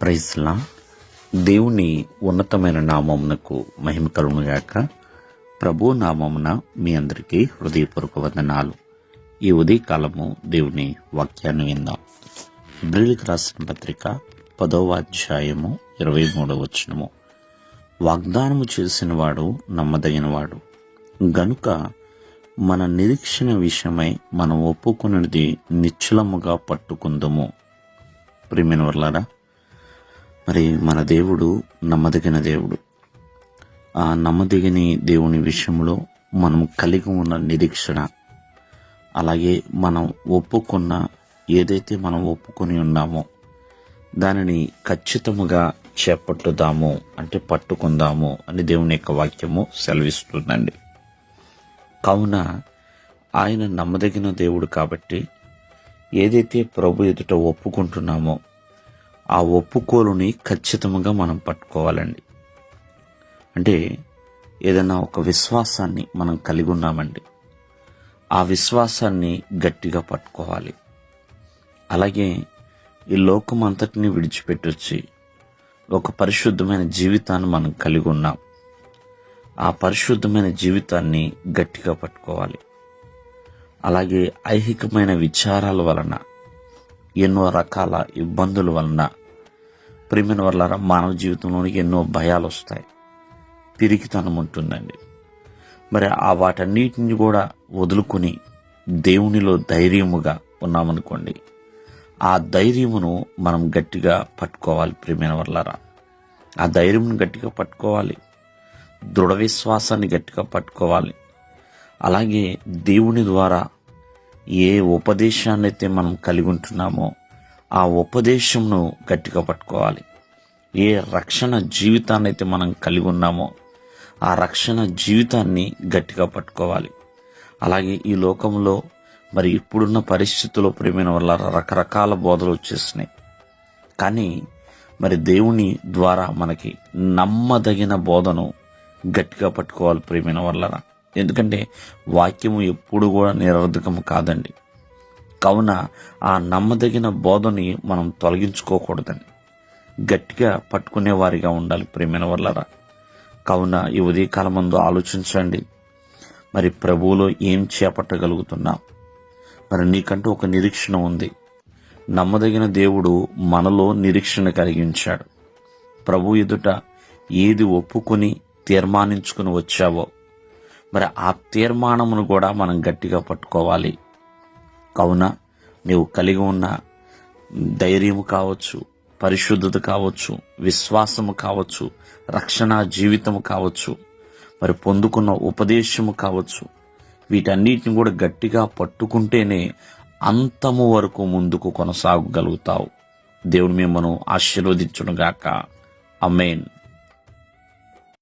ప్రైజ్లా దేవుని ఉన్నతమైన నామమునకు మహిమ కలుగునుగాక. ప్రభు నామమున మీ అందరికీ హృదయపూర్వక వందనాలు. ఈ ఉదయకాలము దేవుని వాక్యాన్ని విందాం. హెబ్రీయులకు రాసిన పత్రిక 10వ అధ్యాయము 23వ వచనము. వాగ్దానము చేసినవాడు నమ్మదగినవాడు గనుక మన నిరీక్షణ విషయమై మనం ఒప్పుకున్నది నిశ్చలముగా పట్టుకుందుము. ప్రియమైన వర్లారా, మరి మన దేవుడు నమ్మదగిన దేవుడు. ఆ నమ్మదగిన దేవుని విషయంలో మనం కలిగి ఉన్న నిరీక్షణ, అలాగే మనం ఒప్పుకున్న ఏదైతే మనం ఒప్పుకొని ఉన్నామో దానిని ఖచ్చితముగా చేపట్టుదాము, అంటే పట్టుకుందాము అని దేవుని యొక్క వాక్యము సెలవిస్తుందండి. కావున ఆయన నమ్మదగిన దేవుడు కాబట్టి ఏదైతే ప్రభు ఎదుట ఒప్పుకుంటున్నామో ఆ ఒప్పుకోలుని ఖచ్చితంగా మనం పట్టుకోవాలండి. అంటే ఏదైనా ఒక విశ్వాసాన్ని మనం కలిగి ఉన్నామండి, ఆ విశ్వాసాన్ని గట్టిగా పట్టుకోవాలి. అలాగే ఈ లోకం అంతటిని విడిచిపెట్టొచ్చి ఒక పరిశుద్ధమైన జీవితాన్ని మనం కలిగి ఉన్నాం. ఆ పరిశుద్ధమైన జీవితాన్ని గట్టిగా పట్టుకోవాలి. అలాగే ఐహికమైన విచారాల వలన, ఎన్నో రకాల ఇబ్బందుల వలన ప్రియమైన వాళ్ళ మానవ జీవితంలోనికి ఎన్నో భయాలు వస్తాయి, పిరికితనం ఉంటుందండి. మరి ఆ వాటన్నిటిని కూడా వదులుకొని దేవునిలో ధైర్యముగా ఉన్నామనుకోండి, ఆ ధైర్యమును మనం గట్టిగా పట్టుకోవాలి. ప్రియమైన వాళ్ళారా, ఆ ధైర్యమును గట్టిగా పట్టుకోవాలి, దృఢ విశ్వాసాన్ని గట్టిగా పట్టుకోవాలి. అలాగే దేవుని ద్వారా ఏ ఉపదేశాన్ని అయితే మనం కలిగి ఉంటున్నామో ఆ ఉపదేశంను గట్టిగా పట్టుకోవాలి. ఏ రక్షణ జీవితాన్ని అయితే మనం కలిగి ఉన్నామో ఆ రక్షణ జీవితాన్ని గట్టిగా పట్టుకోవాలి. అలాగే ఈ లోకంలో మరి ఇప్పుడున్న పరిస్థితుల్లో ప్రియమైన వల్ల రకరకాల బోధలు వచ్చేసినాయి. కానీ మరి దేవుని ద్వారా మనకి నమ్మదగిన బోధను గట్టిగా పట్టుకోవాలి ప్రియమైన వల్ల. ఎందుకంటే వాక్యము ఎప్పుడు కూడా నిరర్ధకము కాదండి. కావున ఆ నమ్మదగిన బోధని మనం తొలగించుకోకూడదండి, గట్టిగా పట్టుకునే వారిగా ఉండాలి ప్రియమైన వల్లరా. కావున ఈ ఉదయకాలం ముందు ఆలోచించండి, మరి ప్రభువులో ఏం చేపట్టగలుగుతున్నాం. మరి నీకంటూ ఒక నిరీక్షణ ఉంది. నమ్మదగిన దేవుడు మనలో నిరీక్షణ కలిగించాడు. ప్రభు ఎదుట ఏది ఒప్పుకొని తీర్మానించుకుని వచ్చావో మరి ఆ తీర్మానమును కూడా మనం గట్టిగా పట్టుకోవాలి. కావున నీవు కలిగి ఉన్న ధైర్యము కావచ్చు, పరిశుద్ధత కావచ్చు, విశ్వాసము కావచ్చు, రక్షణ జీవితము కావచ్చు, మరి పొందుకున్న ఉపదేశము కావచ్చు, వీటన్నిటిని కూడా గట్టిగా పట్టుకుంటేనే అంతము వరకు ముందుకు కొనసాగగలుగుతావు. దేవుడు మిమ్మల్ని ఆశీర్వదించునుగాక. ఆమేన్.